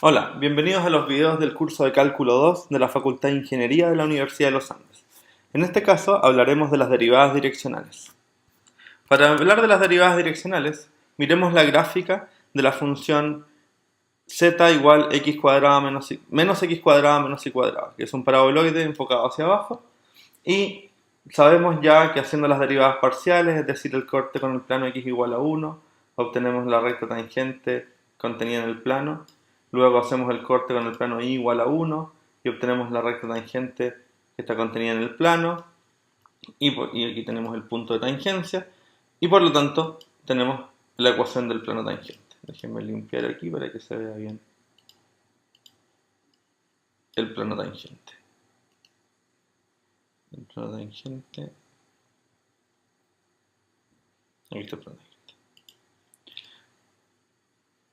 Hola, bienvenidos a los videos del curso de Cálculo 2 de la Facultad de Ingeniería de la Universidad de los Andes. En este caso hablaremos de las derivadas direccionales. Para hablar de las derivadas direccionales, miremos la gráfica de la función z igual x cuadrada menos x cuadrada menos y cuadrada, que es un paraboloide enfocado hacia abajo, y sabemos ya que haciendo las derivadas parciales, es decir, el corte con el plano x igual a 1, obtenemos la recta tangente contenida en el plano. Luego hacemos el corte con el plano y igual a 1 y obtenemos la recta tangente que está contenida en el plano. Y aquí tenemos el punto de tangencia. Y por lo tanto tenemos la ecuación del plano tangente. Déjenme limpiar aquí para que se vea bien el plano tangente. El plano tangente. Aquí está el plano tangente.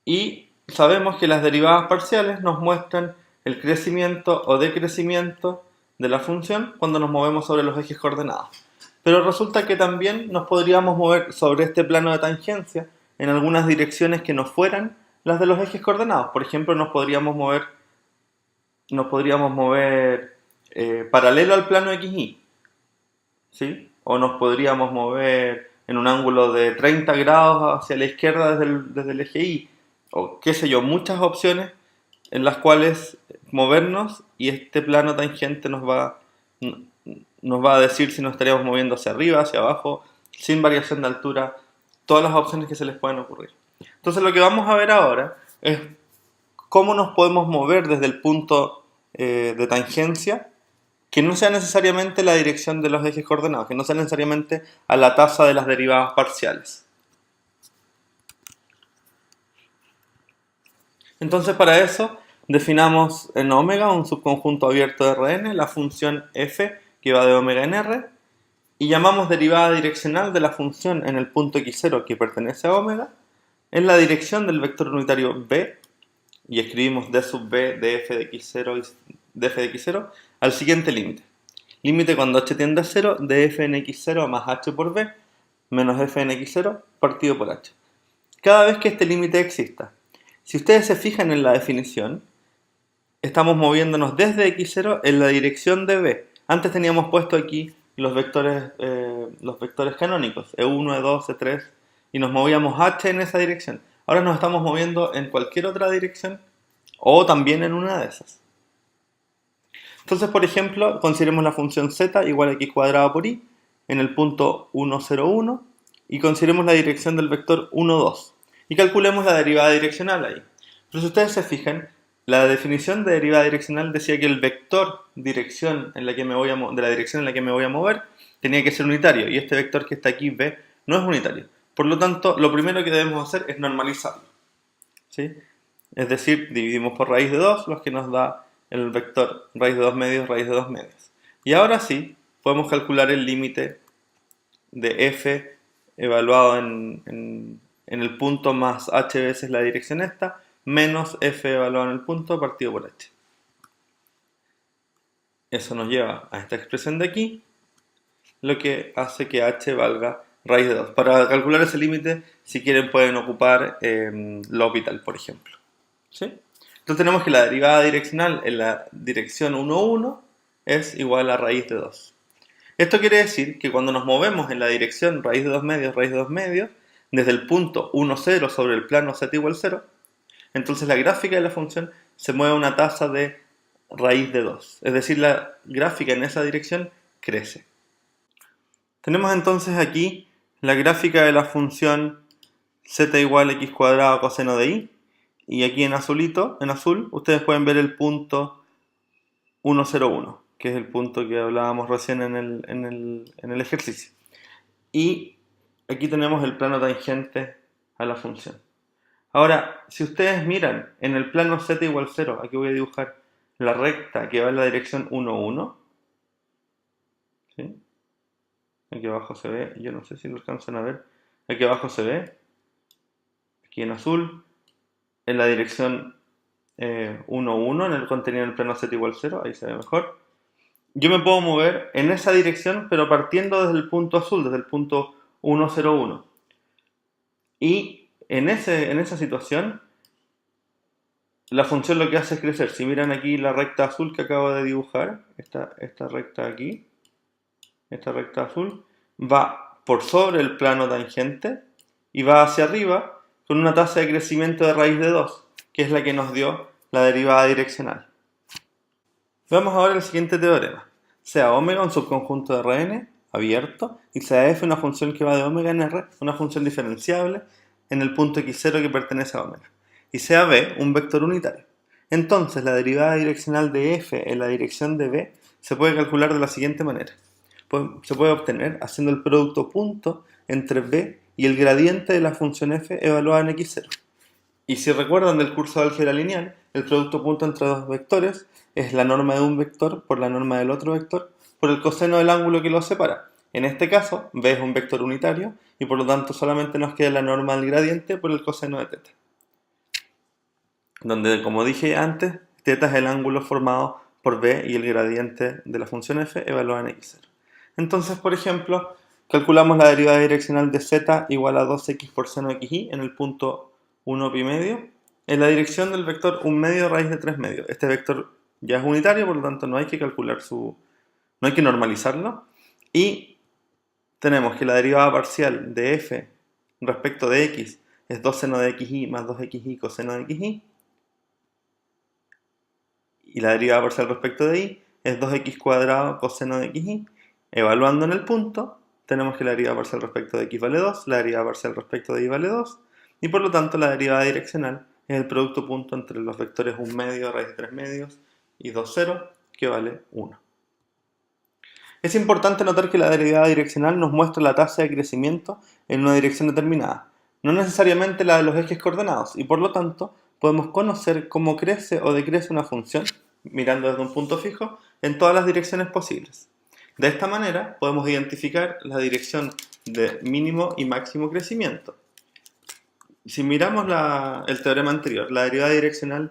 Y sabemos que las derivadas parciales nos muestran el crecimiento o decrecimiento de la función cuando nos movemos sobre los ejes coordenados. Pero resulta que también nos podríamos mover sobre este plano de tangencia en algunas direcciones que no fueran las de los ejes coordenados. Por ejemplo, nos podríamos mover paralelo al plano XY, ¿sí? O nos podríamos mover en un ángulo de 30 grados hacia la izquierda desde el eje Y, o qué sé yo, muchas opciones en las cuales movernos, y este plano tangente nos va a decir si nos estaríamos moviendo hacia arriba, hacia abajo, sin variación de altura, todas las opciones que se les pueden ocurrir. Entonces lo que vamos a ver ahora es cómo nos podemos mover desde el punto de tangencia, que no sea necesariamente la dirección de los ejes coordenados, que no sea necesariamente a la tasa de las derivadas parciales. Entonces para eso definamos en omega un subconjunto abierto de Rn, la función f que va de omega en r, y llamamos derivada direccional de la función en el punto x0 que pertenece a omega en la dirección del vector unitario b, y escribimos d sub b de f de x0 al siguiente límite. Límite cuando h tiende a 0 de f en x0 más h por b menos f en x0 partido por h. Cada vez que este límite exista, si ustedes se fijan en la definición, estamos moviéndonos desde x0 en la dirección de b. Antes teníamos puesto aquí los vectores canónicos, e1, e2, e3, y nos movíamos h en esa dirección. Ahora nos estamos moviendo en cualquier otra dirección o también en una de esas. Entonces, por ejemplo, consideremos la función z igual a x cuadrada por y en el punto 1, 0, 1, y consideremos la dirección del vector 1, 2 y calculemos la derivada direccional ahí. Pero si ustedes se fijan, la definición de derivada direccional decía que el vector dirección de la dirección en la que me voy a mover tenía que ser unitario, y este vector que está aquí, b, no es unitario. Por lo tanto, lo primero que debemos hacer es normalizarlo, ¿sí? Es decir, dividimos por raíz de 2, lo que nos da el vector raíz de 2 medios, raíz de 2 medios. Y ahora sí, podemos calcular el límite de f evaluado en el punto más h veces la dirección esta, menos f evaluado en el punto partido por h. Eso nos lleva a esta expresión de aquí, lo que hace que h valga raíz de 2. Para calcular ese límite, si quieren pueden ocupar L'Hopital, por ejemplo, ¿sí? Entonces tenemos que la derivada direccional en la dirección 1, 1 es igual a raíz de 2. Esto quiere decir que cuando nos movemos en la dirección raíz de 2 medios, desde el punto 1, 0 sobre el plano z igual 0, entonces la gráfica de la función se mueve a una tasa de raíz de 2. Es decir, la gráfica en esa dirección crece. Tenemos entonces aquí la gráfica de la función z igual a x cuadrado coseno de y, y aquí en azul, ustedes pueden ver el punto 1, 0, 1, que es el punto que hablábamos recién en el ejercicio. Y aquí tenemos el plano tangente a la función. Ahora, si ustedes miran en el plano z igual 0, aquí voy a dibujar la recta que va en la dirección 1, 1. ¿Sí? Aquí abajo se ve, yo no sé si lo alcanzan a ver. Aquí abajo se ve, aquí en azul, en la dirección 1, 1, en el contenido del plano z igual 0, ahí se ve mejor. Yo me puedo mover en esa dirección, pero partiendo desde el punto azul, desde el punto 1, 0, 1. Y en esa situación, la función lo que hace es crecer. Si miran aquí la recta azul que acabo de dibujar, esta recta aquí, esta recta azul, va por sobre el plano tangente y va hacia arriba con una tasa de crecimiento de raíz de 2, que es la que nos dio la derivada direccional. Veamos ahora el siguiente teorema. Sea omega un subconjunto de Rn abierto y sea f una función que va de omega en R, una función diferenciable en el punto x0 que pertenece a omega, y sea b un vector unitario. Entonces la derivada direccional de f en la dirección de b se puede calcular de la siguiente manera. Se puede obtener haciendo el producto punto entre b y el gradiente de la función f evaluada en x0. Y si recuerdan del curso de álgebra lineal, el producto punto entre dos vectores es la norma de un vector por la norma del otro vector por el coseno del ángulo que los separa. En este caso, b es un vector unitario y por lo tanto solamente nos queda la norma del gradiente por el coseno de θ. Donde, como dije antes, θ es el ángulo formado por b y el gradiente de la función f evaluada en x0. Entonces, por ejemplo, calculamos la derivada direccional de z igual a 2x por seno xy en el punto 1 pi medio en la dirección del vector 1 medio raíz de 3 medios. Este vector ya es unitario, por lo tanto no hay que calcular no hay que normalizarlo. Y tenemos que la derivada parcial de f respecto de x es 2 seno de xy más 2xy coseno de xy. Y la derivada parcial respecto de y es 2x cuadrado coseno de xy. Evaluando en el punto, tenemos que la derivada parcial respecto de x vale 2, la derivada parcial respecto de y vale 2, y por lo tanto la derivada direccional es el producto punto entre los vectores 1 medio, raíz de 3 medios, y 2, 0, que vale 1. Es importante notar que la derivada direccional nos muestra la tasa de crecimiento en una dirección determinada, no necesariamente la de los ejes coordenados, y por lo tanto podemos conocer cómo crece o decrece una función, mirando desde un punto fijo, en todas las direcciones posibles. De esta manera podemos identificar la dirección de mínimo y máximo crecimiento. Si miramos el teorema anterior, la derivada direccional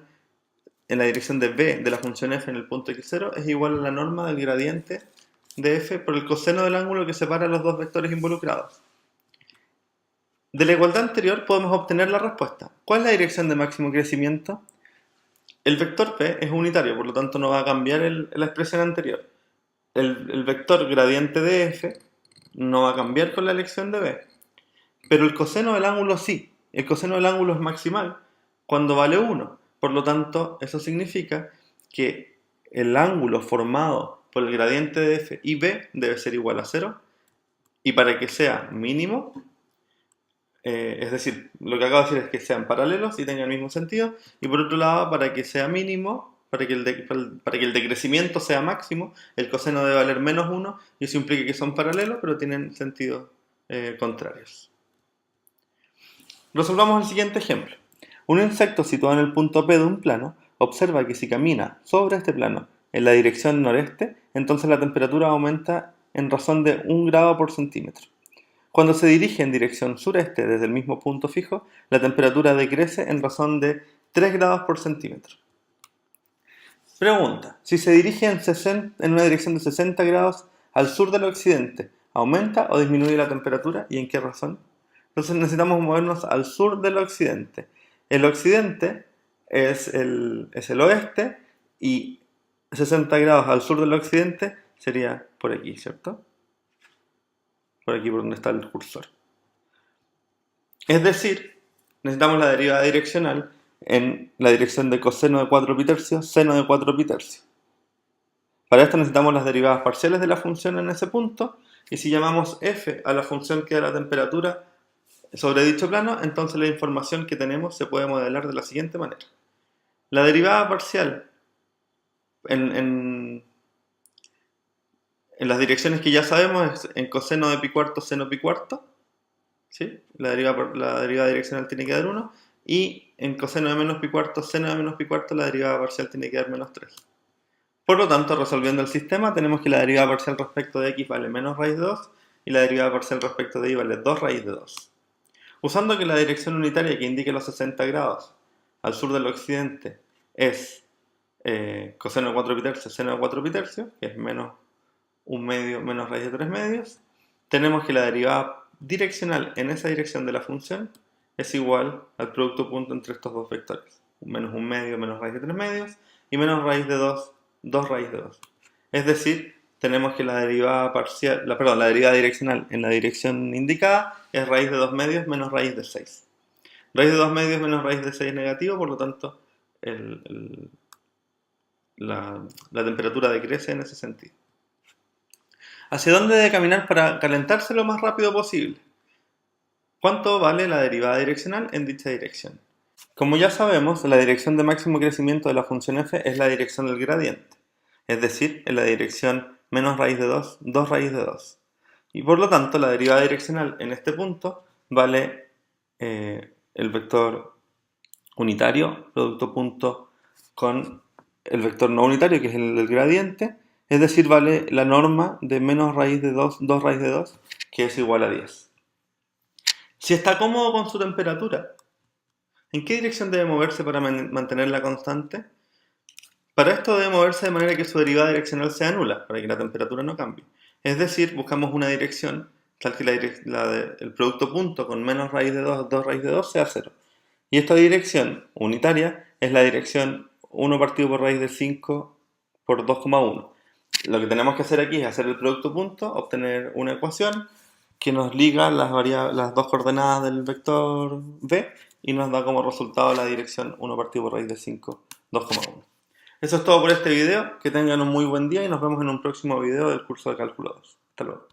en la dirección de b de la función f en el punto x0 es igual a la norma del gradiente de f por el coseno del ángulo que separa los dos vectores involucrados. De la igualdad anterior podemos obtener la respuesta. ¿Cuál es la dirección de máximo crecimiento? El vector p es unitario, por lo tanto no va a cambiar la expresión anterior. El vector gradiente de f no va a cambiar con la elección de b. Pero el coseno del ángulo sí. El coseno del ángulo es maximal cuando vale 1. Por lo tanto, eso significa que el ángulo formado por el gradiente de f y b debe ser igual a 0. Y para que sea mínimo, es decir, lo que acabo de decir es que sean paralelos y tengan el mismo sentido. Y por otro lado, para que sea mínimo, para que el decrecimiento sea máximo, el coseno debe valer menos 1. Y eso implica que son paralelos, pero tienen sentidos contrarios. Resolvamos el siguiente ejemplo. Un insecto situado en el punto P de un plano observa que si camina sobre este plano en la dirección noreste, entonces la temperatura aumenta en razón de 1 grado por centímetro. Cuando se dirige en dirección sureste desde el mismo punto fijo, la temperatura decrece en razón de 3 grados por centímetro. Pregunta: si se dirige en una dirección de 60 grados al sur del occidente, ¿aumenta o disminuye la temperatura y en qué razón? Entonces necesitamos movernos al sur del occidente. El occidente es el oeste y 60 grados al sur del occidente sería por aquí, ¿cierto? Por aquí por donde está el cursor. Es decir, necesitamos la derivada direccional en la dirección de coseno de 4 pi tercios, seno de 4 pi tercios. Para esto necesitamos las derivadas parciales de la función en ese punto, y si llamamos f a la función que da la temperatura sobre dicho plano, entonces la información que tenemos se puede modelar de la siguiente manera. La derivada parcial en las direcciones que ya sabemos es en coseno de pi cuarto, seno pi cuarto, ¿sí? La derivada direccional tiene que dar 1, y en coseno de menos pi cuarto, seno de menos pi cuarto, la derivada parcial tiene que dar menos 3. Por lo tanto, resolviendo el sistema, tenemos que la derivada parcial respecto de x vale menos raíz de 2, y la derivada parcial respecto de y vale 2 raíz de 2. Usando que la dirección unitaria que indique los 60 grados al sur del occidente es coseno de 4 pi tercios, seno de 4 pi tercios, que es menos 1 medio menos raíz de 3 medios, tenemos que la derivada direccional en esa dirección de la función es igual al producto punto entre estos dos vectores. menos 1 medio, menos raíz de 3 medios, y menos raíz de 2, 2 raíz de 2. Es decir, tenemos que la derivada parcial, la derivada direccional en la dirección indicada es raíz de 2 medios menos raíz de 6. Raíz de 2 medios menos raíz de 6 es negativo, por lo tanto la temperatura decrece en ese sentido. ¿Hacia dónde debe caminar para calentarse lo más rápido posible? ¿Cuánto vale la derivada direccional en dicha dirección? Como ya sabemos, la dirección de máximo crecimiento de la función f es la dirección del gradiente, es decir, en la dirección menos raíz de 2, 2 raíz de 2. Y por lo tanto, la derivada direccional en este punto vale el vector unitario, producto punto, con el vector no unitario, que es el del gradiente, es decir, vale la norma de menos raíz de 2, 2 raíz de 2, que es igual a 10. Si está cómodo con su temperatura, ¿en qué dirección debe moverse para mantenerla constante? Para esto debe moverse de manera que su derivada direccional sea nula, para que la temperatura no cambie. Es decir, buscamos una dirección tal que el producto punto con menos raíz de 2, 2 raíz de 2 sea 0. Y esta dirección unitaria es la dirección 1 partido por raíz de 5 por 2,1. Lo que tenemos que hacer aquí es hacer el producto punto, obtener una ecuación que nos liga las dos coordenadas del vector v y nos da como resultado la dirección 1 partido por raíz de 5, 2,1. Eso es todo por este video. Que tengan un muy buen día y nos vemos en un próximo video del curso de Cálculo 2. Hasta luego.